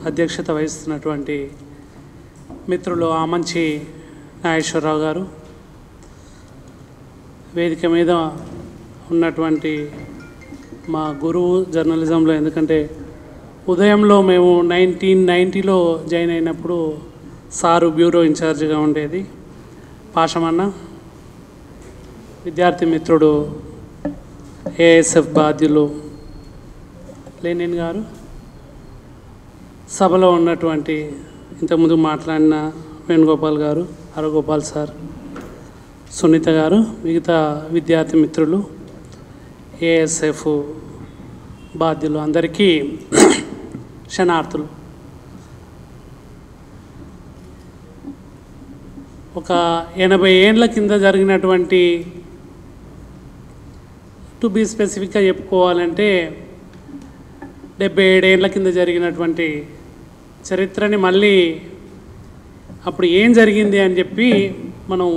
అధ్యక్షత వహిస్తున్నటువంటి మిత్రులు ఆమంచి నాగేశ్వరరావు గారు, వేదిక మీద ఉన్నటువంటి మా గురువు జర్నలిజంలో, ఎందుకంటే ఉదయంలో మేము 1990లో జాయిన్ అయినప్పుడు సారు బ్యూరో ఇన్ఛార్జిగా ఉండేది పాషమన్న, విద్యార్థి మిత్రుడు ఏఎస్ఎఫ్ బాధ్యులు లెనిన్ గారు, సభలో ఉన్నటువంటి ఇంతకుముందు మాట్లాడిన వేణుగోపాల్ గారు, హరగోపాల్ సార్, సునీత గారు, మిగతా విద్యార్థి మిత్రులు, ఏఎస్ఎఫ్ బాధ్యులు అందరికీ శనార్థులు. ఒక 80 ఏండ్ల కింద జరిగినటువంటి, టు బీ స్పెసిఫిక్గా చెప్పుకోవాలంటే 77 ఏండ్ల కింద జరిగినటువంటి చరిత్రని మళ్ళీ అప్పుడు ఏం జరిగింది అని చెప్పి మనం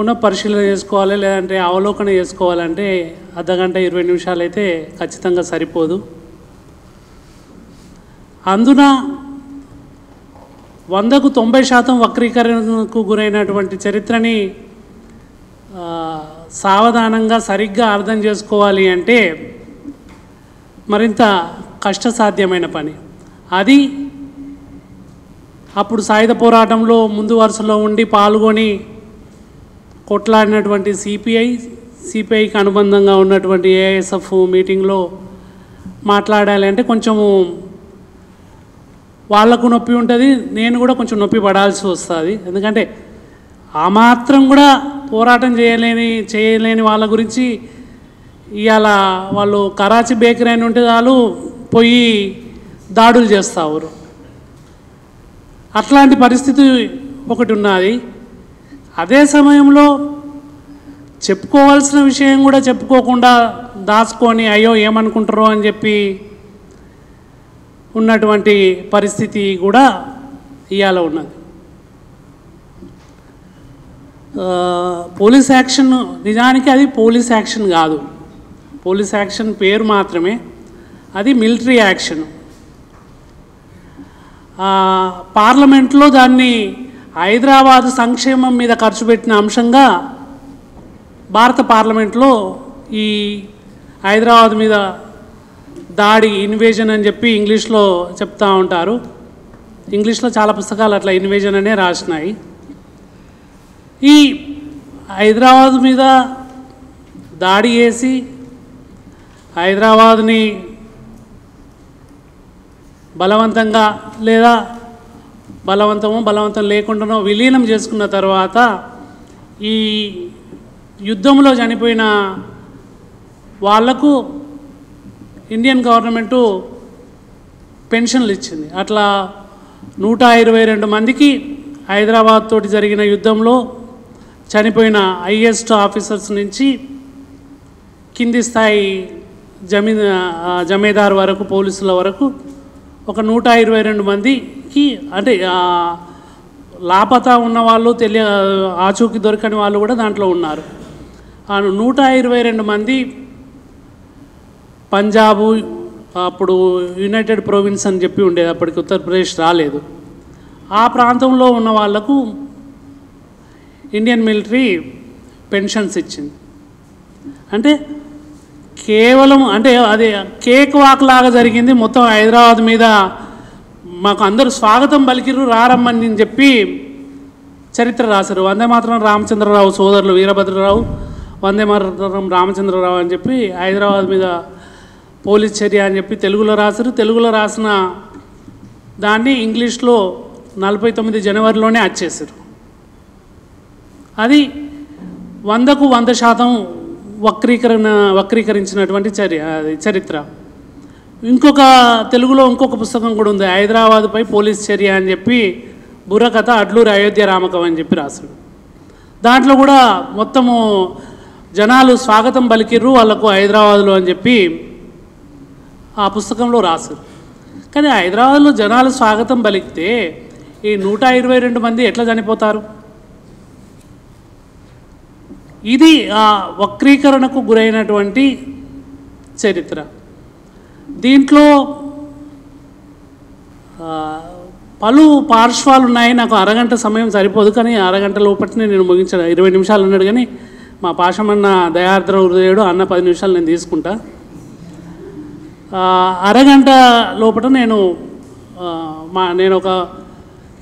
పునఃపరిశీలన చేసుకోవాలి, లేదంటే అవలోకన చేసుకోవాలంటే అర్ధగంట 20 నిమిషాలు అయితే ఖచ్చితంగా సరిపోదు. అందున 100కు 90% వక్రీకరణకు గురైనటువంటి చరిత్రని సావధానంగా సరిగ్గా అర్థం చేసుకోవాలి అంటే మరింత కష్టసాధ్యమైన పని. అది అప్పుడు సాయుధ పోరాటంలో ముందు వరుసలో ఉండి పాల్గొని కొట్లాడినటువంటి సిపిఐకి అనుబంధంగా ఉన్నటువంటి ఏఎస్ఎఫ్ మీటింగ్లో మాట్లాడాలి అంటే కొంచెము వాళ్లకు నొప్పి ఉంటుంది, నేను కూడా కొంచెం నొప్పి పడాల్సి వస్తుంది. ఎందుకంటే ఆ మాత్రం కూడా పోరాటం చేయలేని వాళ్ళ గురించి ఇవాళ వాళ్ళు కరాచీ బేకరీ అని ఉంటే చాలు పోయి దాడులు చేస్తారు. అట్లాంటి పరిస్థితి ఒకటి ఉన్నది. అదే సమయంలో చెప్పుకోవాల్సిన విషయం కూడా చెప్పుకోకుండా దాచుకొని అయ్యో ఏమనుకుంటారో అని చెప్పి ఉన్నటువంటి పరిస్థితి కూడా ఇవాళ ఉన్నది. పోలీస్ యాక్షన్ నిజానికి అది పోలీస్ యాక్షన్ కాదు, పోలీస్ యాక్షన్ పేరు మాత్రమే, అది మిలిటరీ యాక్షన్. పార్లమెంట్లో దాన్ని హైదరాబాద్ సంక్షేమం మీద ఖర్చు పెట్టిన అంశంగా భారత పార్లమెంట్లో ఈ హైదరాబాద్ మీద దాడి, ఇన్వేజన్ అని చెప్పి ఇంగ్లీష్లో చెప్తూ ఉంటారు. ఇంగ్లీష్లో చాలా పుస్తకాలు అట్లా ఇన్వేజన్ అనే రాసినాయి. ఈ హైదరాబాద్ మీద దాడి చేసి హైదరాబాద్ని బలవంతంగా లేదా బలవంతం లేకుండానో విలీనం చేసుకున్న తర్వాత ఈ యుద్ధంలో చనిపోయిన వాళ్లకు ఇండియన్ గవర్నమెంటు పెన్షన్లు ఇచ్చింది. అట్లా 122 మందికి హైదరాబాద్ తోటి జరిగిన యుద్ధంలో చనిపోయిన హైయెస్ట్ ఆఫీసర్స్ నుంచి కింది స్థాయి జమీదారు వరకు, పోలీసుల వరకు ఒక 122 మందికి, అంటే లాపతా ఉన్న వాళ్ళు, ఆచూకీ దొరకని వాళ్ళు కూడా దాంట్లో ఉన్నారు. ఆ 122 మంది పంజాబు, అప్పుడు యునైటెడ్ ప్రొవిన్స్ అని చెప్పి ఉండేది, అప్పటికి ఉత్తరప్రదేశ్ రాలేదు, ఆ ప్రాంతంలో ఉన్న వాళ్లకు ఇండియన్ మిలిటరీ పెన్షన్స్ ఇచ్చింది. అంటే కేవలం అంటే అది కేక్ వాక్ లాగా జరిగింది. మొత్తం హైదరాబాద్ మీద మాకు అందరూ స్వాగతం పలికిరు, రారమ్మని చెప్పి చరిత్ర రాశారు. వందే మాత్రం రామచంద్రరావు సోదరులు వీరభద్రరావు, వందే మాత్రం రామచంద్రరావు అని చెప్పి హైదరాబాద్ మీద పోలీస్ చర్య అని చెప్పి తెలుగులో రాశారు. తెలుగులో రాసిన దాన్ని ఇంగ్లీష్లో 49 జనవరిలోనే వచ్చేసారు. అది 100కు 100% వక్రీకరించినటువంటి చరిత్ర. తెలుగులో ఇంకొక పుస్తకం కూడా ఉంది, హైదరాబాద్పై పోలీస్ చర్య అని చెప్పి, బుర్రకథ అడ్లూరి అయోధ్య రామకం అని చెప్పి రాశాడు. దాంట్లో కూడా మొత్తము జనాలు స్వాగతం పలికిర్రు వాళ్ళకు హైదరాబాద్లో అని చెప్పి ఆ పుస్తకంలో రాశారు. కానీ హైదరాబాద్లో జనాలు స్వాగతం పలికితే ఈ 122 మంది ఎట్లా చనిపోతారు? ఇది ఆ వక్రీకరణకు గురైనటువంటి చరిత్ర. దీంట్లో పలు పార్శ్వాలు ఉన్నాయి. నాకు అరగంట సమయం సరిపోదు, కానీ అరగంట లోపట్నే నేను ముగించాను. 20 నిమిషాలు అన్నాడు, కానీ మా పాషమన్న దయార్ద్ర హృదయుడు అన్న 10 నిమిషాలు నేను తీసుకుంటా. అరగంట లోపల నేను ఒక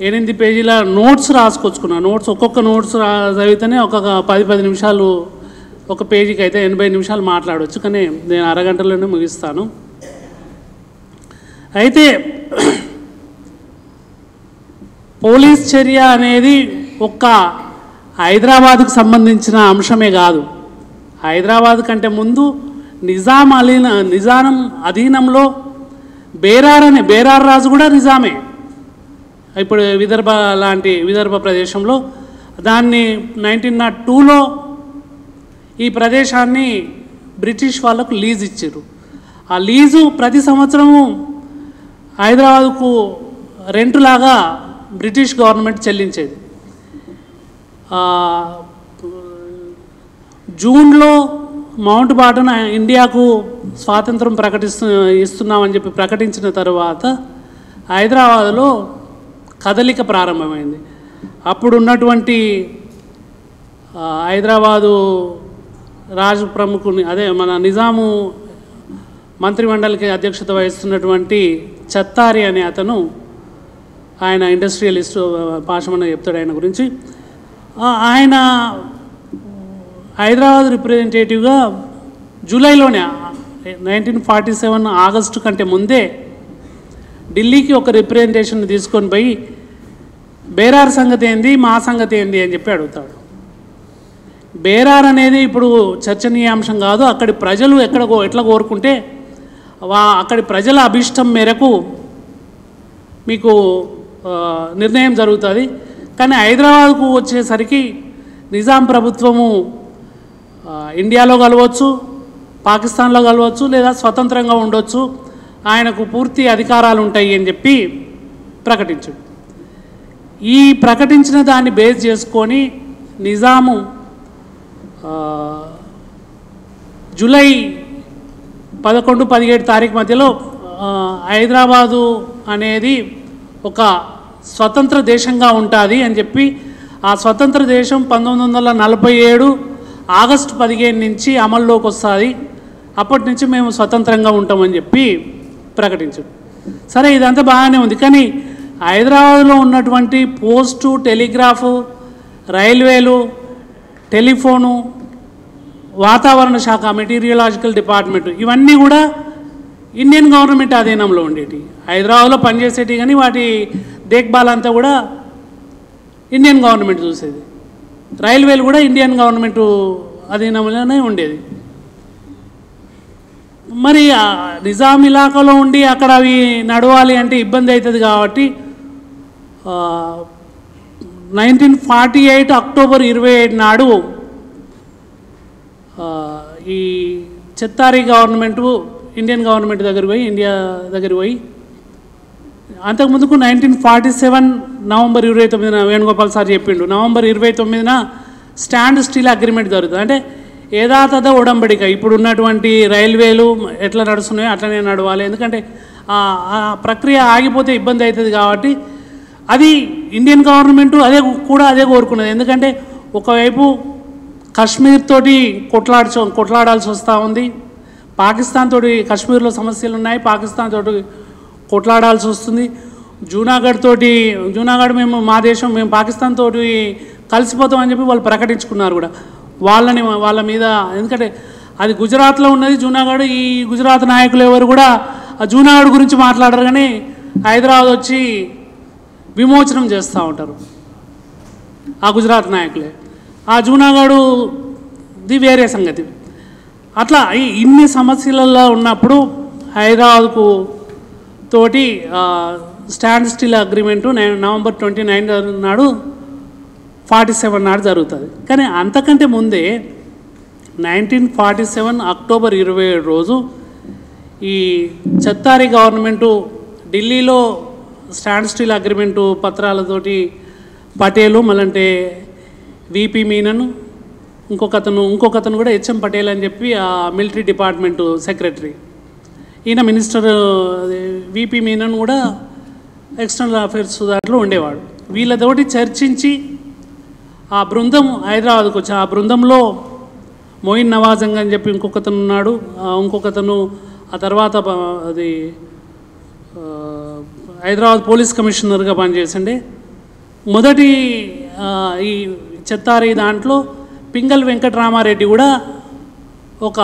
8 పేజీల నోట్స్ రాసుకొచ్చుకున్నాను. నోట్స్ ఒక్కొక్క నోట్స్ చదివితేనే ఒక్కొక్క 10 నిమిషాలు ఒక పేజీకి అయితే 80 నిమిషాలు మాట్లాడవచ్చు, కానీ నేను అరగంటలోనే ముగిస్తాను. అయితే పోలీస్ చర్య అనేది ఒక్క హైదరాబాద్కు సంబంధించిన అంశమే కాదు. హైదరాబాద్ కంటే ముందు నిజాం అధీనంలో బేరార్ రాజు కూడా నిజామే. ఇప్పుడు విదర్భ ప్రదేశంలో దాన్ని 1902లో ఈ ప్రదేశాన్ని బ్రిటిష్ వాళ్ళకు లీజ్ ఇచ్చారు. ఆ లీజు ప్రతి సంవత్సరము హైదరాబాద్కు రెంటులాగా బ్రిటిష్ గవర్నమెంట్ చెల్లించేది. జూన్లో మౌంట్ బాటన్ ఇండియాకు స్వాతంత్రం ఇస్తున్నామని చెప్పి ప్రకటించిన తర్వాత హైదరాబాద్లో కదలిక ప్రారంభమైంది. అప్పుడు ఉన్నటువంటి హైదరాబాదు రాజు ప్రముఖుని, అదే మన నిజాము మంత్రిమండలికి అధ్యక్షత వహిస్తున్నటువంటి చత్తారి అనే అతను, ఆయన ఇండస్ట్రియలిస్ట్, పాషమన్న చెప్తాడు ఆయన గురించి. ఆయన హైదరాబాద్ రిప్రజెంటేటివ్గా జూలైలోనే 1947 ఆగస్టు కంటే ముందే ఢిల్లీకి ఒక రిప్రజెంటేషన్ తీసుకొని పోయి బేరార్ సంగతి ఏంది, మా సంగతి ఏంది అని చెప్పి అడుగుతాడు. బేరార్ అనేది ఇప్పుడు చర్చనీయాంశం కాదు. అక్కడి ప్రజలు ఎట్లా కోరుకుంటే అక్కడి ప్రజల అభిష్టం మేరకు మీకు నిర్ణయం జరుగుతుంది. కానీ హైదరాబాద్కు వచ్చేసరికి నిజాం ప్రభుత్వము ఇండియాలో కలవచ్చు, పాకిస్తాన్లో కలవచ్చు, లేదా స్వతంత్రంగా ఉండొచ్చు, ఆయనకు పూర్తి అధికారాలు ఉంటాయి అని చెప్పి ప్రకటించాడు. ఈ ప్రకటించిన దాన్ని బేస్ చేసుకొని నిజాము జూలై 11-17 తారీఖు మధ్యలో హైదరాబాదు అనేది ఒక స్వతంత్ర దేశంగా ఉంటుంది అని చెప్పి, ఆ స్వతంత్ర దేశం 1947 ఆగస్టు 15 నుంచి అమల్లోకి వస్తుంది, అప్పటి నుంచి మేము స్వతంత్రంగా ఉంటామని చెప్పి ప్రకటించాడు. సరే, ఇదంతా బాగానే ఉంది. కానీ హైదరాబాద్లో ఉన్నటువంటి పోస్టు, టెలిగ్రాఫు, రైల్వేలు, టెలిఫోను, వాతావరణ శాఖ, మెటీరియలాజికల్ డిపార్ట్మెంట్, ఇవన్నీ కూడా ఇండియన్ గవర్నమెంట్ అధీనంలో ఉండేవి. హైదరాబాద్లో పనిచేసేటి, కానీ వాటి దేఖ్బాల్ అంతా కూడా ఇండియన్ గవర్నమెంట్ చూసేది. రైల్వేలు కూడా ఇండియన్ గవర్నమెంట్ అధీనంలోనే ఉండేది. మరి నిజాం ఇలాకాలో ఉండి అక్కడ అవి నడవాలి అంటే ఇబ్బంది అవుతుంది. కాబట్టి 1948 అక్టోబర్ 27 నాడు ఈ Chhatari government Indian government India దగ్గర పోయి, అంతకుముందుకు 1947 నవంబర్ 29న వేణుగోపాల్ సార్ చెప్పిండు, నవంబర్ 29న స్టాండ్ స్టిల్ అగ్రిమెంట్ జరుగుతుంది. అంటే ఏదాతద ఉడంబడిక. ఇప్పుడు ఉన్నటువంటి రైల్వేలు ఎట్లా నడుస్తున్నాయో అట్లనే నడవాలి, ఎందుకంటే ఆ ప్రక్రియ ఆగిపోతే ఇబ్బంది అవుతుంది. కాబట్టి అది ఇండియన్ గవర్నమెంటు అదే కోరుకున్నది. ఎందుకంటే ఒకవైపు కశ్మీర్ తోటి కొట్లాడాల్సి వస్తూ ఉంది, పాకిస్తాన్ తోటి కశ్మీర్లో సమస్యలు ఉన్నాయి, పాకిస్తాన్ తోటి కొట్లాడాల్సి వస్తుంది. జూనాగఢ్ మా దేశం, మేము పాకిస్తాన్ తోటి కలిసిపోతామని చెప్పి వాళ్ళు ప్రకటించుకున్నారు కూడా వాళ్ళ మీద. ఎందుకంటే అది గుజరాత్లో ఉన్నది జూనాగఢ్. ఈ గుజరాత్ నాయకులు ఎవరు కూడా ఆ జూనాగఢ్ గురించి మాట్లాడరు, కానీ హైదరాబాద్ వచ్చి విమోచనం చేస్తూ ఉంటారు ఆ గుజరాత్ నాయకులే. ఆ జూనాగఢ్ది వేరే సంగతి. అట్లా ఇన్ని సమస్యలలో ఉన్నప్పుడు హైదరాబాద్కు తోటి స్టాండ్ స్టిల్ అగ్రిమెంటు నవంబర్ 29 నాడు 47 నాడు జరుగుతుంది. కానీ అంతకంటే ముందే 1947 అక్టోబర్ 27 రోజు ఈ చత్తారి గవర్నమెంటు ఢిల్లీలో స్టాండ్ స్టిల్ అగ్రిమెంటు పత్రాలతోటి పటేలు, మళ్ళంటే విపి మీనన్, ఇంకొకతను కూడా హెచ్ఎం పటేల్ అని చెప్పి ఆ మిలిటరీ డిపార్ట్మెంటు సెక్రటరీ, ఈయన మినిస్టర్ విపి మీనన్ కూడా ఎక్స్టర్నల్ అఫైర్స్ దాంట్లో ఉండేవాడు. వీళ్ళతోటి చర్చించి ఆ బృందం హైదరాబాద్కి వచ్చి, ఆ బృందంలో మొయిన్ నవాజంగ్ అని చెప్పి ఇంకొకతను ఉన్నాడు, ఇంకొకతను ఆ తర్వాత అది హైదరాబాద్ పోలీస్ కమిషనర్గా పనిచేసిండే. మొదటి ఈ చెత్తారి దాంట్లో పింగల్ వెంకటరామారెడ్డి కూడా ఒక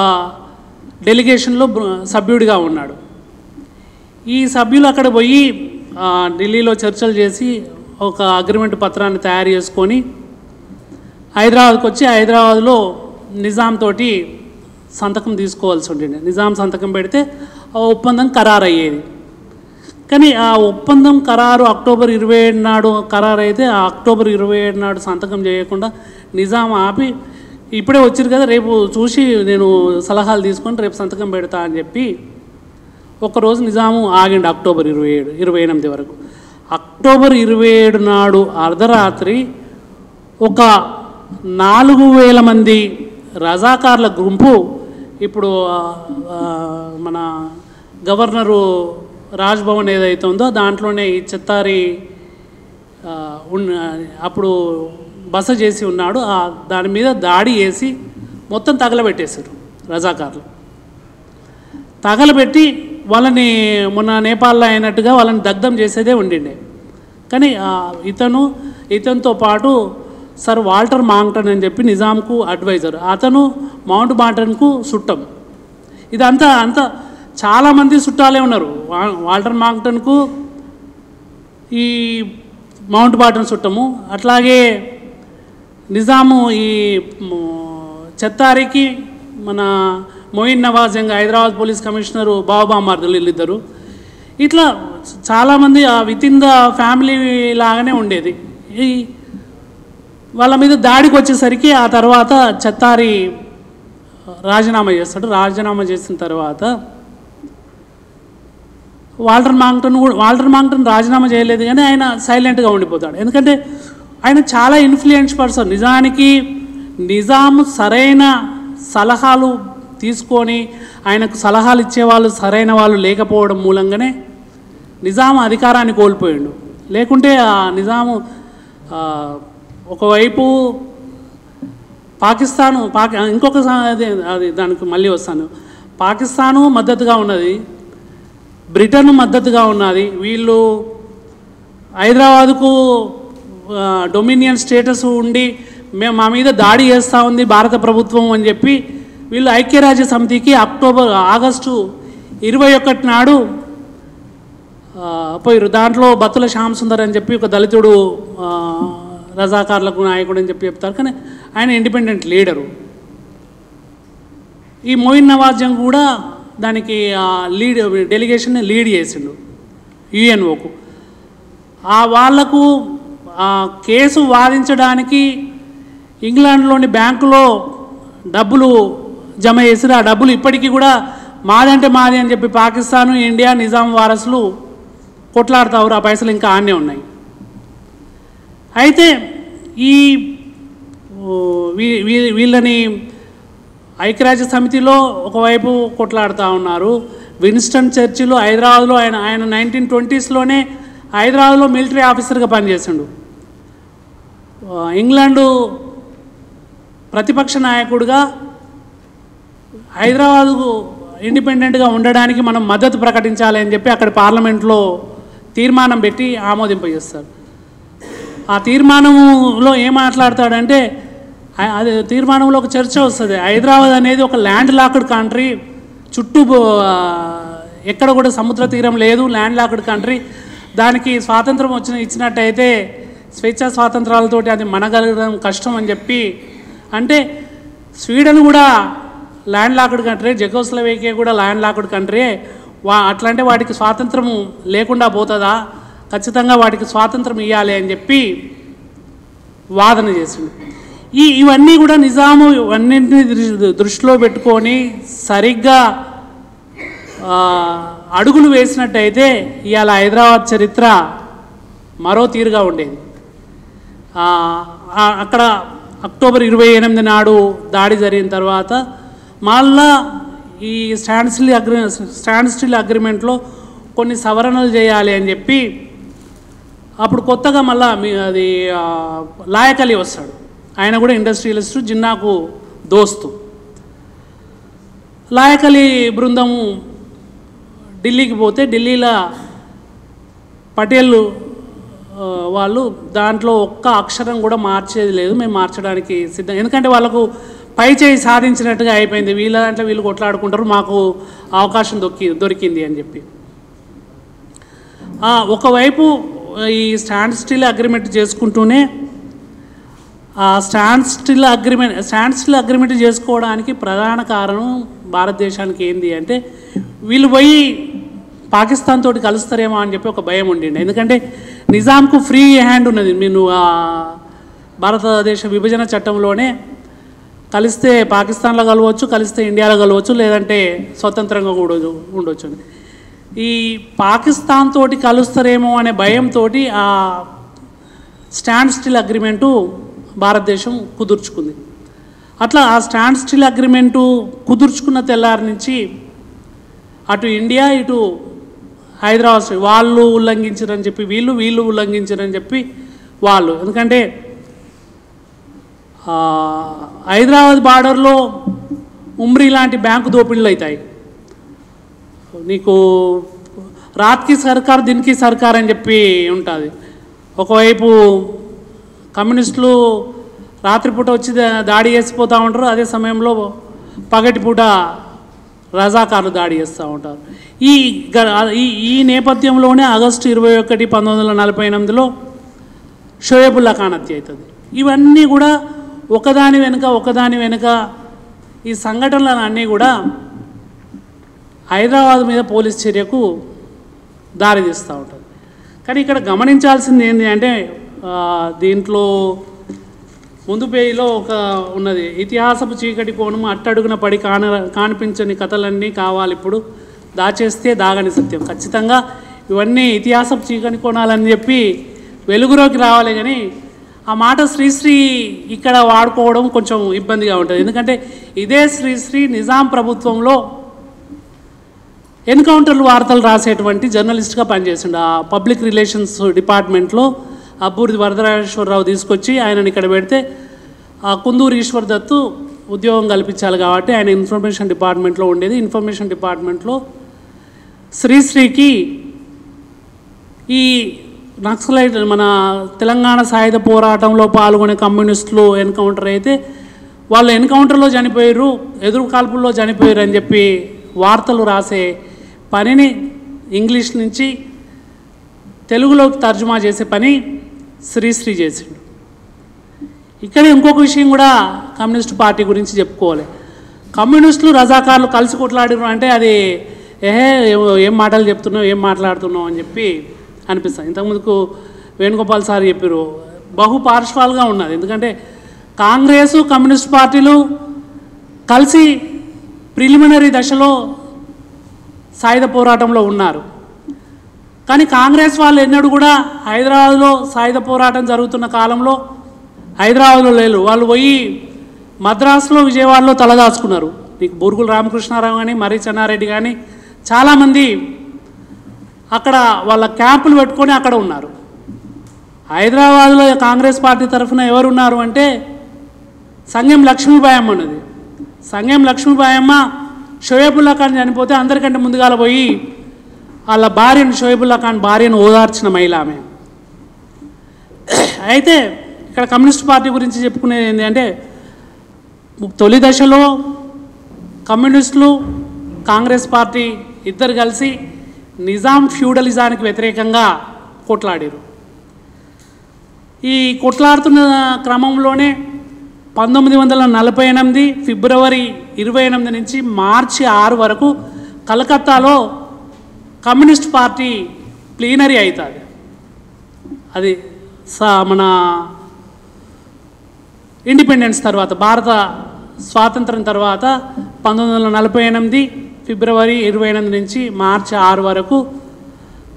డెలిగేషన్లో సభ్యుడిగా ఉన్నాడు. ఈ సభ్యులు అక్కడ పోయి ఢిల్లీలో చర్చలు చేసి ఒక అగ్రిమెంట్ పత్రాన్ని తయారు చేసుకొని హైదరాబాద్కి వచ్చి హైదరాబాద్లో నిజాం తోటి సంతకం తీసుకోవాల్సి ఉంటుండే. నిజాం సంతకం పెడితే ఆ ఒప్పందం ఖరారు అయ్యేది. కానీ ఆ ఒప్పందం ఖరారు అక్టోబర్ 27 నాడు ఖరారు అయితే ఆ అక్టోబర్ 27 నాడు సంతకం చేయకుండా నిజాం ఆపి, ఇప్పుడే వచ్చారు కదా రేపు చూసి నేను సలహాలు తీసుకొని రేపు సంతకం పెడతా అని చెప్పి ఒకరోజు నిజాము ఆగిండు అక్టోబర్ 28 వరకు. అక్టోబర్ 27 నాడు అర్ధరాత్రి ఒక 4000 మంది రజాకార్ల గుంపు, ఇప్పుడు మన గవర్నరు రాజ్భవన్ ఏదైతే ఉందో దాంట్లోనే ఈ చెత్తారి అప్పుడు బస చేసి ఉన్నాడు. దాని మీద దాడి చేసి మొత్తం తగలబెట్టేశారు రజాకార్లు. తగలబెట్టి వాళ్ళని మొన్న నేపాల్లో అయినట్టుగా వాళ్ళని దగ్ధం చేసేదే ఉండిండే. కానీ ఇతనితో పాటు సర్ వాల్టర్ మాంగ్టన్ అని చెప్పి నిజాంకు అడ్వైజర్, అతను మౌంట్ బాటన్కు చుట్టం. ఇదంతా చాలామంది చుట్టాలే ఉన్నారు. వాల్టర్ మాంగ్టన్కు ఈ మౌంట్ బాటన్ చుట్టము, అట్లాగే నిజాము ఈ చెత్తారికి మన మొయిన్ నవాజంగ్ హైదరాబాద్ పోలీస్ కమిషనరు బాబామార్దులు వీళ్ళిద్దరు. ఇట్లా చాలామంది విత్ ఇన్ ద ఫ్యామిలీ లాగానే ఉండేది. ఈ వాళ్ళ మీద దాడికి వచ్చేసరికి ఆ తర్వాత చెత్తారి రాజీనామా చేస్తాడు. రాజీనామా చేసిన తర్వాత వాల్టర్ మాంగ్టన్ రాజీనామా చేయలేదు, కానీ ఆయన సైలెంట్గా ఉండిపోతాడు. ఎందుకంటే ఆయన చాలా ఇన్ఫ్లుయెన్స్ పర్సన్. నిజానికి నిజాం సరైన సలహాలు తీసుకొని ఆయనకు సలహాలు ఇచ్చేవాళ్ళు సరైన వాళ్ళు లేకపోవడం మూలంగానే నిజాం అధికారాన్ని కోల్పోయాడు. లేకుంటే నిజాము ఒకవైపు పాకిస్తాను అది దానికి మళ్ళీ వస్తాను. పాకిస్తాను మద్దతుగా ఉన్నది, బ్రిటన్ మద్దతుగా ఉన్నది. వీళ్ళు హైదరాబాదుకు డొమినియన్ స్టేటస్ ఉండి మా మీద దాడి చేస్తూ ఉంది భారత ప్రభుత్వం అని చెప్పి వీళ్ళు ఐక్యరాజ్య సమితికి ఆగస్టు 21 నాడు పోయారు. దాంట్లో బత్తుల శ్యామ్ సుందర్ అని చెప్పి ఒక దళితుడు రజాకార్లకు నాయకుడు అని చెప్పి చెప్తారు, కానీ ఆయన ఇండిపెండెంట్ లీడరు. ఈ మొయిన్ నవాజంగ్ కూడా దానికి డెలిగేషన్ లీడ్ చేసిండు యుఎన్ఓకు. వాళ్లకు కేసు వాదించడానికి ఇంగ్లాండ్లోని బ్యాంకులో డబ్బులు జమ చేసిరు. ఆ డబ్బులు ఇప్పటికీ కూడా మాదంటే మాది అని చెప్పి పాకిస్తాను, ఇండియా, నిజాం వారసులు కొట్లాడుతారు. ఆ పైసలు ఇంకా ఆన్నే ఉన్నాయి. అయితే వీళ్ళని ఐక్యరాజ్య సమితిలో ఒకవైపు కొట్లాడుతూ ఉన్నారు. విన్స్టన్ చర్చిల్ హైదరాబాద్లో ఆయన 1920sలోనే హైదరాబాద్లో మిలిటరీ ఆఫీసర్గా పనిచేసిండు. ఇంగ్లాండు ప్రతిపక్ష నాయకుడిగా హైదరాబాదుకు ఇండిపెండెంట్గా ఉండడానికి మనం మద్దతు ప్రకటించాలి అని చెప్పి అక్కడ పార్లమెంట్లో తీర్మానం పెట్టి ఆమోదింపజేస్తారు. ఆ తీర్మానంలో ఏం మాట్లాడతాడంటే, అది తీర్మానంలో ఒక చర్చ వస్తుంది. హైదరాబాద్ అనేది ఒక ల్యాండ్ లాక్డ్ కంట్రీ, చుట్టూ ఎక్కడ కూడా సముద్ర తీరం లేదు, ల్యాండ్ లాక్డ్ కంట్రీ. దానికి స్వాతంత్రం ఇచ్చినట్టయితే స్వేచ్ఛా స్వాతంత్రాలతోటి అది మనగలగడం కష్టం అని చెప్పి, అంటే స్వీడన్ కూడా ల్యాండ్ లాక్డ్ కంట్రీ, జెకోస్లోవేకియా కూడా ల్యాండ్ లాక్డ్ కంట్రీ. అట్లంటే వాటికి స్వాతంత్రము లేకుండా పోతుందా? ఖచ్చితంగా వాటికి స్వాతంత్రం ఇవ్వాలి అని చెప్పి వాదన చేసిండు. ఇవన్నీ కూడా నిజాము అన్నింటినీ దృష్టిలో పెట్టుకొని సరిగ్గా అడుగులు వేసినట్టయితే ఇవాళ హైదరాబాద్ చరిత్ర మరో తీరుగా ఉండేది. అక్కడ అక్టోబర్ 28 నాడు దాడి జరిగిన తర్వాత మళ్ళా ఈ స్టాండ్ స్టిల్ అగ్రిమెంట్లో కొన్ని సవరణలు చేయాలి అని చెప్పి అప్పుడు కొత్తగా మళ్ళీ అది లాయక్ అలీ వస్తాడు. ఆయన కూడా ఇండస్ట్రియలిస్టు, జిన్నాకు దోస్తు. లాయక్ అలీ బృందము ఢిల్లీకి పోతే ఢిల్లీలో పటేల్ వాళ్ళు దాంట్లో ఒక్క అక్షరం కూడా మార్చేది లేదు, మేము మార్చడానికి సిద్ధం, ఎందుకంటే వాళ్ళకు పై చేయి సాధించినట్టుగా అయిపోయింది, వీళ్ళ దాంట్లో వీళ్ళు కొట్లాడుకుంటారు, మాకు అవకాశం దొరికింది అని చెప్పి. ఒకవైపు ఈ స్టాండ్ స్టిల్ అగ్రిమెంట్ చేసుకుంటూనే ఆ స్టాండ్ స్టిల్ అగ్రిమెంట్ చేసుకోవడానికి ప్రధాన కారణం భారతదేశానికి ఏంది అంటే వీళ్ళు పోయి పాకిస్తాన్ తోటి కలుస్తారేమో అని చెప్పి ఒక భయం ఉండింది. ఎందుకంటే నిజాంకు ఫ్రీ హ్యాండ్ ఉన్నది, నేను భారతదేశ విభజన చట్టంలోనే కలిస్తే పాకిస్తాన్లో కలవచ్చు, కలిస్తే ఇండియాలో కలవచ్చు, లేదంటే స్వతంత్రంగా కూడా ఉండొచ్చు. ఈ పాకిస్తాన్ తోటి కలుస్తారేమో అనే భయంతో ఆ స్టాండ్ స్టిల్ అగ్రిమెంటు భారతదేశం కుదుర్చుకుంది. అట్లా ఆ స్టాండ్ స్టిల్ అగ్రిమెంటు కుదుర్చుకున్న తెల్లారి నుంచి అటు ఇండియా ఇటు హైదరాబాద్ వాళ్ళు ఉల్లంఘించారని చెప్పి వీళ్ళు ఉల్లంఘించారని చెప్పి వాళ్ళు, ఎందుకంటే హైదరాబాద్ బార్డర్లో ఉమ్రీ లాంటి బ్యాంకు దోపిడీలు అవుతాయి. నీకు రాత్కి సర్కార్ దిన్కి సర్కార్ అని చెప్పి ఉంటుంది. ఒకవైపు కమ్యూనిస్టులు రాత్రిపూట వచ్చి దాడి చేసిపోతూ ఉంటారు, అదే సమయంలో పగటిపూట రజాకార్లు దాడి చేస్తూ ఉంటారు. ఈ నేపథ్యంలోనే ఆగస్టు 21, 1948లో షోయబుల్లా ఖాన్ హత్య అవుతుంది. ఇవన్నీ కూడా ఒకదాని వెనుక ఈ సంఘటనలన్నీ కూడా హైదరాబాద్ మీద పోలీస్ చర్యకు దారితీస్తూ ఉంటుంది. కానీ ఇక్కడ గమనించాల్సింది ఏంటి అంటే దీంట్లో ముందు పేజీలో ఉన్నది, ఇతిహాసపు చీకటి కోణము అట్టడుగున పడి కానిపించని కథలన్నీ కావాలి ఇప్పుడు, దాచేస్తే దాగని సత్యం. ఖచ్చితంగా ఇవన్నీ ఇతిహాసపు చీకటి కోణాలని చెప్పి వెలుగులోకి రావాలి. కానీ ఆ మాట శ్రీశ్రీ ఇక్కడ వాడుకోవడం కొంచెం ఇబ్బందిగా ఉంటుంది. ఎందుకంటే ఇదే శ్రీశ్రీ నిజాం ప్రభుత్వంలో ఎన్కౌంటర్లు వార్తలు రాసేటువంటి జర్నలిస్ట్గా పనిచేసిండు. ఆ పబ్లిక్ రిలేషన్స్ డిపార్ట్మెంట్లో అబ్బూరి వరదరాజేశ్వరరావు తీసుకొచ్చి ఆయనని ఇక్కడ పెడితే కుందూరు ఈశ్వర్ దత్తు ఉద్యోగం కల్పించాలి కాబట్టి ఆయన ఇన్ఫర్మేషన్ డిపార్ట్మెంట్లో ఉండేది. ఇన్ఫర్మేషన్ డిపార్ట్మెంట్లో శ్రీశ్రీకి ఈ నక్సలైట్ మన తెలంగాణ సాయుధ పోరాటంలో పాల్గొనే కమ్యూనిస్టులు ఎన్కౌంటర్ అయితే వాళ్ళు ఎన్కౌంటర్లో చనిపోయారు, ఎదురు కాల్పుల్లో చనిపోయారు అని చెప్పి వార్తలు రాసే పనిని ఇంగ్లీష్ నుంచి తెలుగులోకి తర్జుమా చేసే పని శ్రీశ్రీ చేసిండు. ఇక్కడ ఇంకొక విషయం కూడా కమ్యూనిస్ట్ పార్టీ గురించి చెప్పుకోవాలి. కమ్యూనిస్టులు రజాకార్లు కలిసి కొట్లాడిరు అంటే అది ఏం మాటలు చెప్తున్నావు, ఏం మాట్లాడుతున్నావు అని చెప్పి అనిపిస్తుంది. ఇంతకుముందుకు వేణుగోపాల్ సార్ చెప్పారు, బహుపార్శ్వాలుగా ఉన్నది. ఎందుకంటే కాంగ్రెసు కమ్యూనిస్ట్ పార్టీలు కలిసి ప్రిలిమినరీ దశలో సాయుధ పోరాటంలో ఉన్నారు. కానీ కాంగ్రెస్ వాళ్ళు ఎన్నడూ కూడా హైదరాబాద్లో సాయుధ పోరాటం జరుగుతున్న కాలంలో హైదరాబాద్లో లేరు. వాళ్ళు పోయి మద్రాసులో విజయవాడలో తలదాచుకున్నారు. నీకు బూరుగుల రామకృష్ణారావు కానీ మర్రి చెన్నారెడ్డి కానీ చాలామంది అక్కడ వాళ్ళ క్యాంపులు పెట్టుకొని అక్కడ ఉన్నారు. హైదరాబాద్లో కాంగ్రెస్ పార్టీ తరఫున ఎవరున్నారు అంటే సంగెం లక్ష్మీబాయమ్మ ఉన్నది. సంగెం లక్ష్మీబాయమ్మ షోయబుల్లా ఖాన్ చనిపోతే అందరికంటే ముందుగాల పోయి వాళ్ళ భార్యను, షోయబుల్లా ఖాన్ భార్యను ఓదార్చిన మహిళ ఆమె. అయితే ఇక్కడ కమ్యూనిస్ట్ పార్టీ గురించి చెప్పుకునేది ఏంటి అంటే తొలి దశలో కమ్యూనిస్టులు కాంగ్రెస్ పార్టీ ఇద్దరు కలిసి నిజాం ఫ్యూడలిజానికి వ్యతిరేకంగా కొట్లాడారు. ఈ కొట్లాడుతున్న క్రమంలోనే 1948 ఫిబ్రవరి 28 నుంచి మార్చి 6 వరకు కలకత్తాలో కమ్యూనిస్ట్ పార్టీ ప్లీనరీ అవుతుంది. అది మన ఇండిపెండెన్స్ తర్వాత, భారత స్వాతంత్రం తర్వాత 1948 ఫిబ్రవరి 28 నుంచి మార్చి 6 వరకు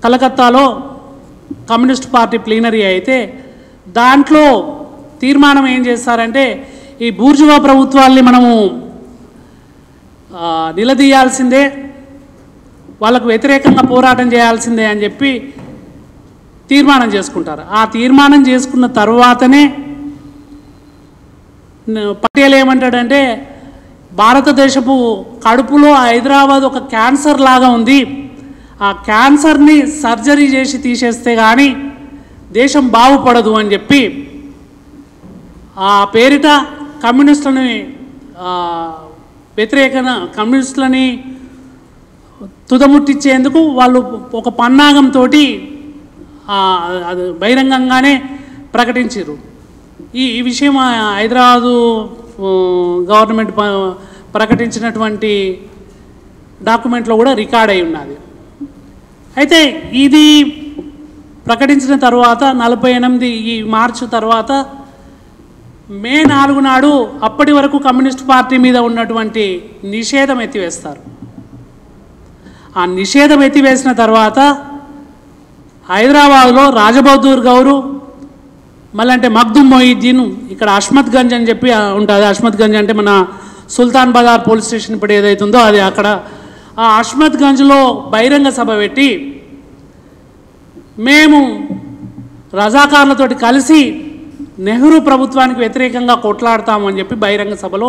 కలకత్తాలో కమ్యూనిస్ట్ పార్టీ ప్లీనరీ అయితే దాంట్లో తీర్మానం ఏం చేస్తారంటే ఈ బూర్జువా ప్రభుత్వాల్ని మనము నిలదీయాల్సిందే, వాళ్ళకు వ్యతిరేకంగా పోరాటం చేయాల్సిందే అని చెప్పి తీర్మానం చేసుకుంటారు. ఆ తీర్మానం చేసుకున్న తర్వాతనే పటేల్ ఏమంటాడంటే, భారతదేశపు కడుపులో హైదరాబాద్ ఒక క్యాన్సర్ లాగా ఉంది, ఆ క్యాన్సర్ని సర్జరీ చేసి తీసేస్తే కానీ దేశం బాగుపడదు అని చెప్పి ఆ పేరిట కమ్యూనిస్టులని కమ్యూనిస్టులని తుదముట్టించేందుకు వాళ్ళు ఒక పన్నాగంతో అది బహిరంగంగానే ప్రకటించారు. ఈ విషయం హైదరాబాదు గవర్నమెంట్ ప్రకటించినటువంటి డాక్యుమెంట్లో కూడా రికార్డ్ అయి ఉన్నది. అయితే ఇది ప్రకటించిన తర్వాత 48 ఈ మార్చి తర్వాత మే 4 నాడు అప్పటి వరకు కమ్యూనిస్ట్ పార్టీ మీద ఉన్నటువంటి నిషేధం ఎత్తివేస్తారు. ఆ నిషేధం ఎత్తివేసిన తర్వాత హైదరాబాద్లో రాజబహదూర్ గౌరు, మళ్ళీ అంటే మగ్దుమ్ మొయిద్దీన్, ఇక్కడ అష్మత్ గంజ్ అని చెప్పి ఉంటుంది. అష్మత్ గంజ్ అంటే మన సుల్తాన్ బజార్ పోలీస్ స్టేషన్ ఇప్పుడు ఏదైతుందో అది అక్కడ. ఆ అష్మత్ గంజ్లో బహిరంగ సభ పెట్టి మేము రజాకార్లతోటి కలిసి నెహ్రూ ప్రభుత్వానికి వ్యతిరేకంగా కొట్లాడతామని చెప్పి బహిరంగ సభలో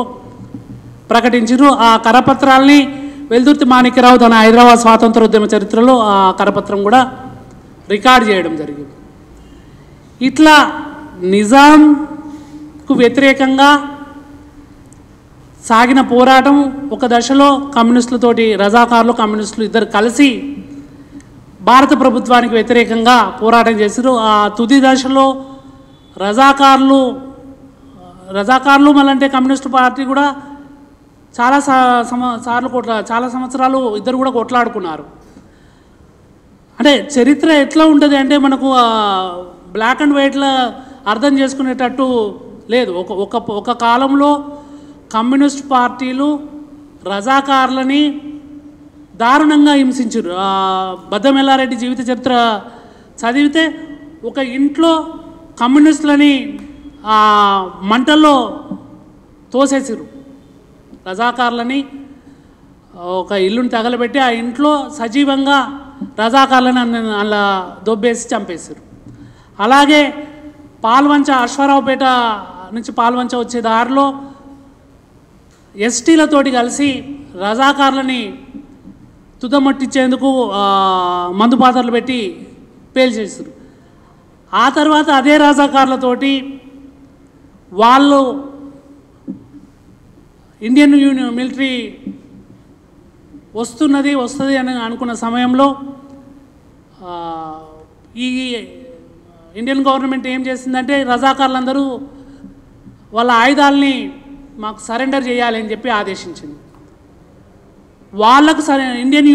ప్రకటించారు. ఆ కరపత్రాల్ని వెల్దుర్తి మాణిక్యరావు తన హైదరాబాద్ స్వాతంత్రోద్యమ చరిత్రలో ఆ కరపత్రం కూడా రికార్డ్ చేయడం జరిగింది. ఇట్లా నిజాంకు వ్యతిరేకంగా సాగిన పోరాటం ఒక దశలో కమ్యూనిస్టులతోటి రజాకార్లు కమ్యూనిస్టులు ఇద్దరు కలిసి భారత ప్రభుత్వానికి వ్యతిరేకంగా పోరాటం చేశారు. ఆ తుది దశలో రజాకార్లు మళ్ళంటే కమ్యూనిస్టు పార్టీ కూడా చాలా చాలా సంవత్సరాలు ఇద్దరు కూడా కొట్లాడుకున్నారు. అంటే చరిత్ర ఎట్లా ఉంటుంది అంటే మనకు బ్లాక్ అండ్ వైట్లో అర్థం చేసుకునేటట్టు లేదు. ఒక కాలంలో కమ్యూనిస్ట్ పార్టీలు రజాకార్లని దారుణంగా హింసించారు. బద్దమెల్లారెడ్డి జీవిత చరిత్ర చదివితే ఒక ఇంట్లో కమ్యూనిస్టులని మంటల్లో తోసేసారు. రజాకార్లని ఒక ఇల్లుని తగలబెట్టి ఆ ఇంట్లో సజీవంగా రజాకార్లని అలా దొబ్బేసి చంపేశారు. అలాగే పాల్వంచ అశ్వారావుపేట నుంచి పాల్వంచ వచ్చే దారిలో ఎస్టీలతోటి కలిసి రజాకార్లని తుదమట్టించేందుకు మందుపాత్రలు పెట్టి పేల్చేసారు. ఆ తర్వాత అదే రజాకార్లతోటి వాళ్ళు ఇండియన్ మిలిటరీ వస్తుంది అని అనుకున్న సమయంలో ఈ ఇండియన్ గవర్నమెంట్ ఏం చేసిందంటే రజాకార్లందరూ వాళ్ళ ఆయుధాలని మాకు సరెండర్ చేయాలి అని చెప్పి ఆదేశించింది. వాళ్ళకు ఇండియన్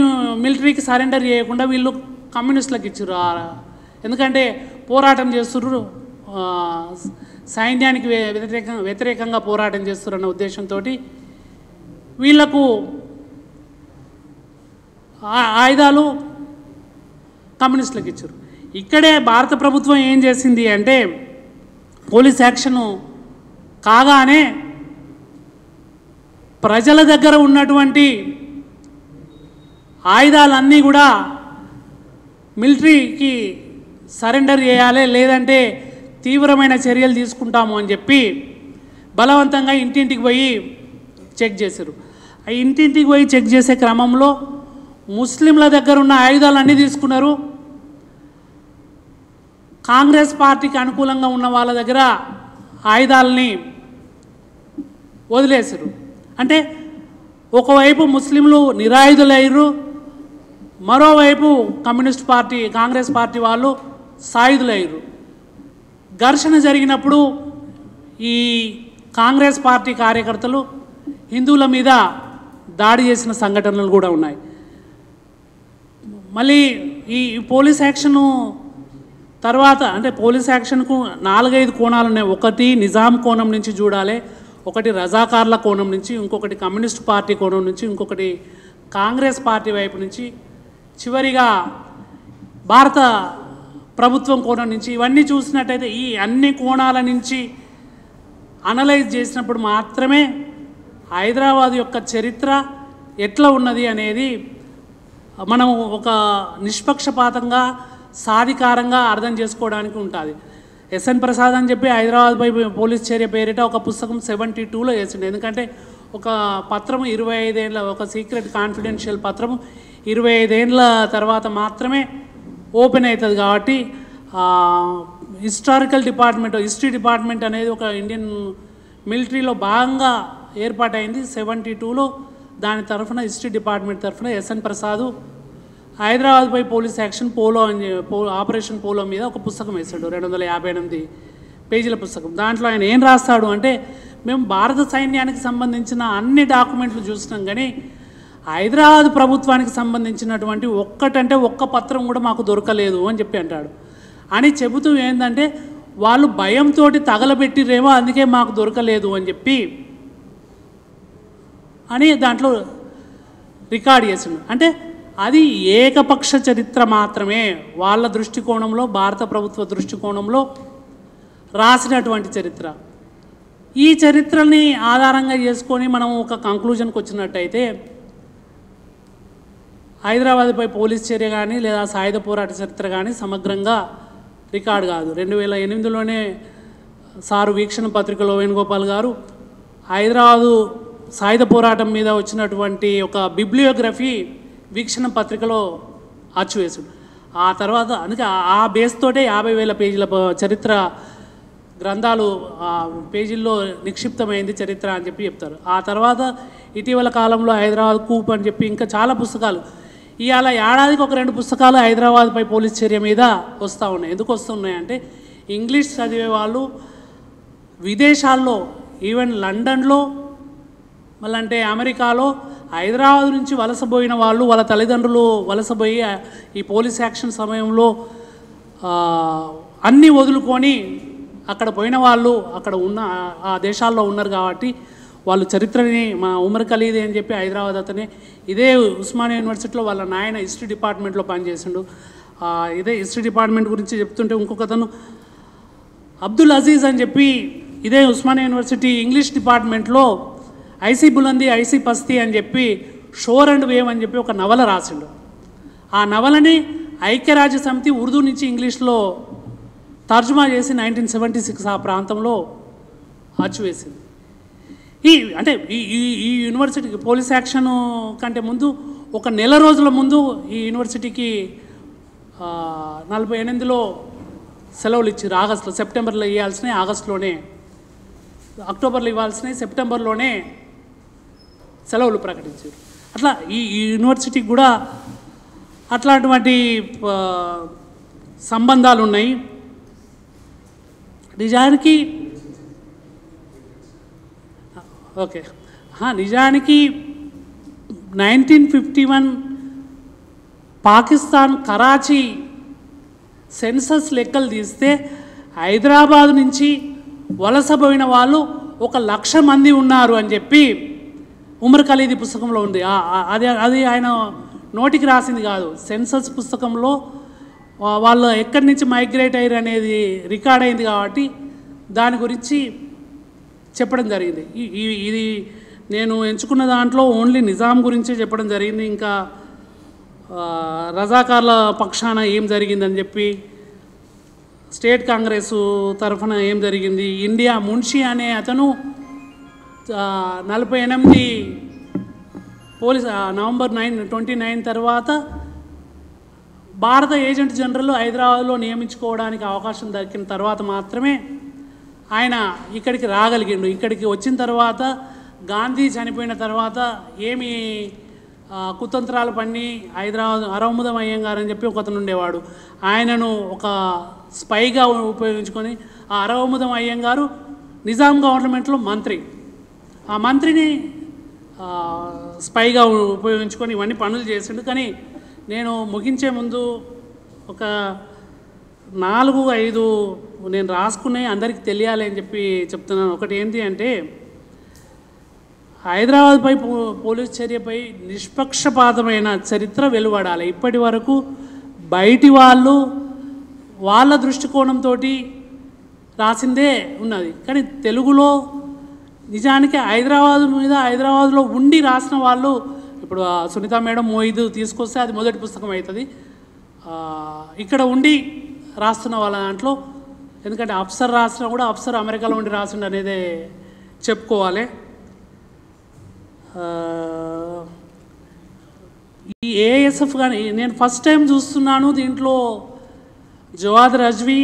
మిలిటరీకి సరెండర్ చేయకుండా వీళ్ళు కమ్యూనిస్టులకు ఇచ్చారు. ఎందుకంటే పోరాటం చేస్తుర్రు, సైన్యానికి వ్యతిరేకంగా పోరాటం చేస్తున్న ఉద్దేశంతో వీళ్లకు ఆయుధాలు కమ్యూనిస్టులకు ఇచ్చారు. ఇక్కడే భారత ప్రభుత్వం ఏం చేసింది అంటే పోలీస్ యాక్షను కాగానే ప్రజల దగ్గర ఉన్నటువంటి ఆయుధాలన్నీ కూడా మిలిటరీకి సరెండర్ చేయాలి, లేదంటే తీవ్రమైన చర్యలు తీసుకుంటాము అని చెప్పి బలవంతంగా ఇంటింటికి పోయి చెక్ చేశారు. ఆ ఇంటింటికి పోయి చెక్ చేసే క్రమంలో ముస్లింల దగ్గర ఉన్న ఆయుధాలన్నీ తీసుకున్నారు. కాంగ్రెస్ పార్టీకి అనుకూలంగా ఉన్న వాళ్ళ దగ్గర ఆయుధాలని వదిలేశారు. అంటే ఒకవైపు ముస్లింలు నిరాయుధులయ్యారు, మరోవైపు కమ్యూనిస్ట్ పార్టీ కాంగ్రెస్ పార్టీ వాళ్ళు సాయుధులయ్యారు. ఘర్షణ జరిగినప్పుడు ఈ కాంగ్రెస్ పార్టీ కార్యకర్తలు హిందువుల మీద దాడి చేసిన సంఘటనలు కూడా ఉన్నాయి. మళ్ళీ ఈ పోలీస్ యాక్షను తర్వాత అంటే పోలీస్ యాక్షన్కు 4-5 కోణాలు ఉన్నాయి. ఒకటి నిజాం కోణం నుంచి చూడాలి, ఒకటి రజాకార్ల కోణం నుంచి, ఇంకొకటి కమ్యూనిస్ట్ పార్టీ కోణం నుంచి, ఇంకొకటి కాంగ్రెస్ పార్టీ వైపు నుంచి, చివరిగా భారత ప్రభుత్వం కోణం నుంచి. ఇవన్నీ చూసినట్టయితే ఈ అన్ని కోణాల నుంచి అనలైజ్ చేసినప్పుడు మాత్రమే హైదరాబాద్ యొక్క చరిత్ర ఎట్లా ఉన్నది అనేది మనం ఒక నిష్పక్షపాతంగా సాధికారంగా అర్థం చేసుకోవడానికి ఉంటుంది. ఎస్ఎన్ ప్రసాద్ అని చెప్పి హైదరాబాద్పై పోలీస్ చర్య పేరిట ఒక పుస్తకం 72లో వేసిండు. ఎందుకంటే ఒక పత్రము 25 ఏళ్ళ ఒక సీక్రెట్ కాన్ఫిడెన్షియల్ పత్రము 25 ఏళ్ళ తర్వాత మాత్రమే ఓపెన్ అవుతుంది. కాబట్టి హిస్టారికల్ డిపార్ట్మెంట్, హిస్టరీ డిపార్ట్మెంట్ అనేది ఒక ఇండియన్ మిలిటరీలో భాగంగా ఏర్పాటైంది 72లో. దాని తరఫున హిస్టరీ డిపార్ట్మెంట్ తరఫున ఎస్ఎన్ ప్రసాద్ హైదరాబాద్పై పోలీస్ యాక్షన్ పోలో అని ఆపరేషన్ పోలో మీద ఒక పుస్తకం వేశాడు, 258 పేజీల పుస్తకం. దాంట్లో ఆయన ఏం రాస్తాడు అంటే, మేము భారత సైన్యానికి సంబంధించిన అన్ని డాక్యుమెంట్లు చూసినాం, కానీ హైదరాబాద్ ప్రభుత్వానికి సంబంధించినటువంటి ఒక్క పత్రం కూడా మాకు దొరకలేదు అని చెప్పి అంటాడు. అని చెబుతూ ఏంటంటే వాళ్ళు భయంతో తగలబెట్టిరేమో, అందుకే మాకు దొరకలేదు అని చెప్పి అని దాంట్లో రికార్డ్ చేసిండు. అంటే అది ఏకపక్ష చరిత్ర మాత్రమే, వాళ్ళ దృష్టికోణంలో, భారత ప్రభుత్వ దృష్టికోణంలో రాసినటువంటి చరిత్ర. ఈ చరిత్రని ఆధారంగా చేసుకొని మనం ఒక కంక్లూజన్కి వచ్చినట్టయితే హైదరాబాద్పై పోలీస్ చర్య కానీ లేదా సాయుధ పోరాట చరిత్ర కానీ సమగ్రంగా రికార్డు కాదు. 2008లోనే సారు వీక్షణ పత్రికలో వేణుగోపాల్ గారు హైదరాబాదు సాయుధ పోరాటం మీద వచ్చినటువంటి ఒక బిబ్లియోగ్రఫీ వీక్షణ పత్రికలో అచ్చువేశాడు. ఆ తర్వాత అందుకే ఆ బేస్తోటే 50,000 పేజీల చరిత్ర గ్రంథాలు పేజీల్లో నిక్షిప్తమైంది చరిత్ర అని చెప్పి చెప్తారు. ఆ తర్వాత ఇటీవల కాలంలో హైదరాబాద్ కూప్ అని చెప్పి ఇంకా చాలా పుస్తకాలు, ఇవాళ ఏడాదికి ఒక 2 పుస్తకాలు హైదరాబాద్పై పోలీస్ చర్య మీద వస్తూ ఉన్నాయి. ఎందుకు వస్తున్నాయి అంటే ఇంగ్లీష్ చదివే వాళ్ళు విదేశాల్లో, ఈవెన్ లండన్లో, మళ్ళీ అంటే అమెరికాలో హైదరాబాద్ నుంచి వలసపోయిన వాళ్ళు, వాళ్ళ తల్లిదండ్రులు వలసపోయి ఈ పోలీస్ యాక్షన్ సమయంలో అన్నీ వదులుకొని అక్కడ పోయిన వాళ్ళు అక్కడ ఉన్న ఆ దేశాల్లో ఉన్నారు. కాబట్టి వాళ్ళు చరిత్రని మా ఉమర్ ఖలీద్ అని చెప్పి హైదరాబాద్ అతనే ఇదే ఉస్మానియా యూనివర్సిటీలో వాళ్ళ నాయన హిస్టరీ డిపార్ట్మెంట్లో పనిచేసిండు. ఇదే హిస్టరీ డిపార్ట్మెంట్ గురించి చెప్తుంటే ఇంకొక అతను అబ్దుల్ అజీజ్ అని చెప్పి ఇదే ఉస్మానియా యూనివర్సిటీ ఇంగ్లీష్ డిపార్ట్మెంట్లో ఐసీ బులంది ఐసీ పస్తీ అని చెప్పి షోర్ అండ్ వేవ్ అని చెప్పి ఒక నవల రాసిండు. ఆ నవలని ఐక్యరాజ్య సమితి ఉర్దూ నుంచి ఇంగ్లీష్లో తర్జుమా చేసి 1976 ఆ ప్రాంతంలో అచ్చువేసింది. అంటే ఈ యూనివర్సిటీకి పోలీస్ యాక్షన్ కంటే ముందు ఒక నెల రోజుల ముందు ఈ యూనివర్సిటీకి 48లో సెలవులు ఇచ్చారు. ఆగస్టులో, సెప్టెంబర్లో ఇవ్వాల్సినవి ఆగస్టులోనే, అక్టోబర్లో ఇవ్వాల్సినవి సెప్టెంబర్లోనే సెలవులు ప్రకటించారు. అట్లా ఈ యూనివర్సిటీకి కూడా అట్లాంటి సంబంధాలు ఉన్నాయి. నిజానికి నిజానికి 1951 పాకిస్తాన్ కరాచీ సెన్సస్ లెక్కలు తీస్తే హైదరాబాద్ నుంచి వలసపోయిన వాళ్ళు 1,00,000 మంది ఉన్నారు అని చెప్పి ఉమర్ ఖలీద్ పుస్తకంలో ఉంది. అది ఆయన నోటికి రాసింది కాదు, సెన్సస్ పుస్తకంలో వాళ్ళు ఎక్కడి నుంచి మైగ్రేట్ అయ్యారు అనేది రికార్డ్ అయింది. కాబట్టి దాని గురించి చెప్పడం జరిగింది. ఇది నేను ఎంచుకున్న దాంట్లో ఓన్లీ నిజాం గురించే చెప్పడం జరిగింది. ఇంకా రజాకార్ల పక్షాన ఏం జరిగిందని చెప్పి, స్టేట్ కాంగ్రెస్ తరఫున ఏం జరిగింది, ఇండియా మున్షి అనే అతను 48 పోలీస్ నవంబర్ 29 తర్వాత భారత ఏజెంట్ జనరల్ హైదరాబాద్లో నియమించుకోవడానికి అవకాశం దక్కిన తర్వాత మాత్రమే ఆయన ఇక్కడికి రాగలిగిండు. ఇక్కడికి వచ్చిన తర్వాత గాంధీ చనిపోయిన తర్వాత ఏమి కుతంత్రాలు పన్ని హైదరాబాద్ అరవముదం అయ్యంగారు అని చెప్పి ఒకతను ఉండేవాడు, ఆయనను ఒక స్పైగా ఉపయోగించుకొని ఆ అరవముదం అయ్యంగారు నిజాం గవర్నమెంట్లో మంత్రి, ఆ మంత్రిని స్పైగా ఉపయోగించుకొని ఇవన్నీ పనులు చేసిండు. కానీ నేను ముగించే ముందు ఒక 4-5 నేను రాసుకునే అందరికీ తెలియాలి అని చెప్పి చెప్తున్నాను. ఒకటి ఏంటి అంటే, హైదరాబాద్పై పోలీస్ చర్యపై నిష్పక్షపాతమైన చరిత్ర వెలువడాలి. ఇప్పటి వరకు బయటి వాళ్ళు వాళ్ళ దృష్టికోణంతో రాసిందే ఉన్నది. కానీ తెలుగులో నిజానికి హైదరాబాద్లో ఉండి రాసిన వాళ్ళు, ఇప్పుడు సునీత మేడం మోయిద్ తీసుకొస్తే అది మొదటి పుస్తకం అవుతుంది. ఇక్కడ ఉండి రాస్తున్న వాళ్ళ దాంట్లో, ఎందుకంటే అఫ్సర్ రాసినా కూడా అఫ్సర్ అమెరికాలో ఉండి రాసిండు అనేదే చెప్పుకోవాలి. ఈ ఏఎస్ఎఫ్ కానీ నేను ఫస్ట్ టైం చూస్తున్నాను. దీంట్లో జవాద్ రజ్వీ,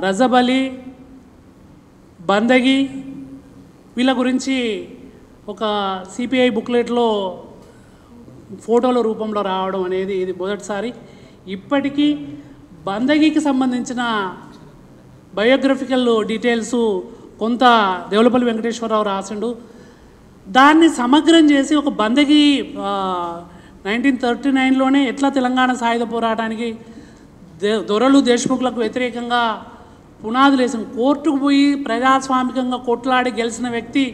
రజబ్ అలీ, బందగి వీళ్ళ గురించి ఒక సిపిఐ బుక్లెట్లో ఫోటోల రూపంలో రావడం అనేది ఇది మొదటిసారి. ఇప్పటికీ బందగికి సంబంధించిన బయోగ్రఫికల్ డీటెయిల్స్ కొంత దేవులపల్లి వెంకటేశ్వరరావు రాసిండు. దాన్ని సమగ్రం చేసి ఒక బందగి 1939లోనే ఎట్లా తెలంగాణ సాయుధ పోరాటానికి దొరలు దేశముఖులకు వ్యతిరేకంగా పునాదులు వేసిన, కోర్టుకు పోయి ప్రజాస్వామికంగా కొట్లాడి గెలిచిన వ్యక్తి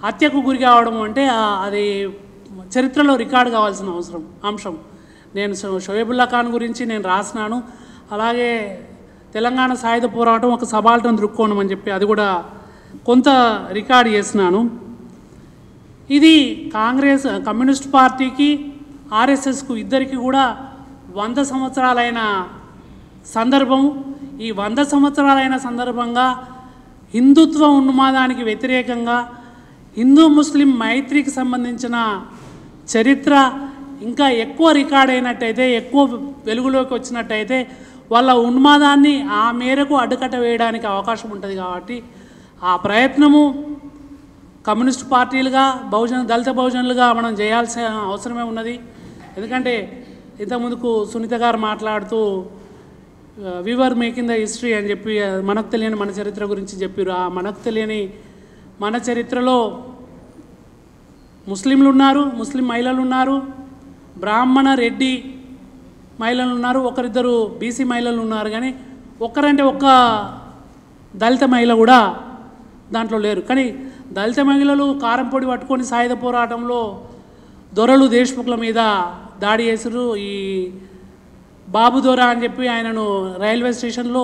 హత్యకు గురి కావడం అంటే అది చరిత్రలో రికార్డు కావాల్సిన అంశం. నేను షోయబుల్లా ఖాన్ గురించి నేను రాసినాను. అలాగే తెలంగాణ సాయుధ పోరాటం ఒక సబాల్టన్ దృక్కోణం అని చెప్పి అది కూడా కొంత రికార్డు చేసినాను. ఇది కాంగ్రెస్, కమ్యూనిస్ట్ పార్టీకి, ఆర్ఎస్ఎస్కు ఇద్దరికి కూడా 100 సంవత్సరాలైన సందర్భం. ఈ 100 సంవత్సరాలైన సందర్భంగా హిందుత్వ ఉన్మాదానికి వ్యతిరేకంగా హిందూ ముస్లిం మైత్రికి సంబంధించిన చరిత్ర ఇంకా ఎక్కువ రికార్డ్ అయినట్టయితే, ఎక్కువ వెలుగులోకి వచ్చినట్టయితే వాళ్ళ ఉన్మాదాన్ని ఆ మేరకు అడ్డుకట్ట వేయడానికి అవకాశం ఉంటుంది. కాబట్టి ఆ ప్రయత్నము కమ్యూనిస్ట్ పార్టీలుగా దళిత బహుజనులుగా మనం చేయాల్సిన అవసరమే ఉన్నది. ఎందుకంటే ఇంతకుముందుకు సునీత గారు మాట్లాడుతూ వీఆర్ మేకింగ్ ద హిస్టరీ అని చెప్పి మనకు తెలియని మన చరిత్ర గురించి చెప్పారు. ఆ మనకు తెలియని మన చరిత్రలో ముస్లింలు ఉన్నారు, ముస్లిం మహిళలు ఉన్నారు, బ్రాహ్మణ రెడ్డి మహిళలు ఉన్నారు, ఒకరిద్దరు బీసీ మహిళలు ఉన్నారు. కానీ ఒక్కరంటే ఒక్క దళిత మహిళ కూడా దాంట్లో లేరు. కానీ దళిత మహిళలు కారం పొడి పట్టుకొని సాయుధ పోరాటంలో దొరలు దేశముఖుల మీద దాడి చేసారు. ఈ బాబు దొర అని చెప్పి ఆయనను రైల్వే స్టేషన్లో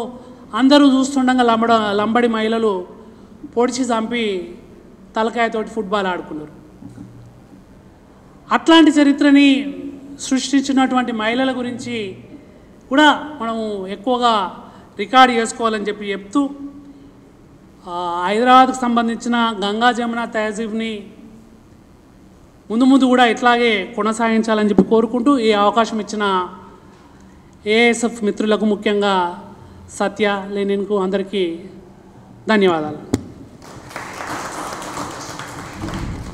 అందరూ చూస్తుండగా లంబడి మహిళలు పొడిచి చంపి తలకాయతోటి ఫుట్బాల్ ఆడుకున్నారు. అట్లాంటి చరిత్రని సృష్టించినటువంటి మహిళల గురించి కూడా మనము ఎక్కువగా రికార్డు చేసుకోవాలని చెప్పి చెప్తూ, హైదరాబాద్కు సంబంధించిన గంగా జమున తహజీబ్ని ముందు కూడా ఇట్లాగే కొనసాగించాలని చెప్పి కోరుకుంటూ ఈ అవకాశం ఇచ్చిన ఏఎస్ఎఫ్ మిత్రులకు, ముఖ్యంగా సత్య, లెనిన్కు అందరికీ ధన్యవాదాలు.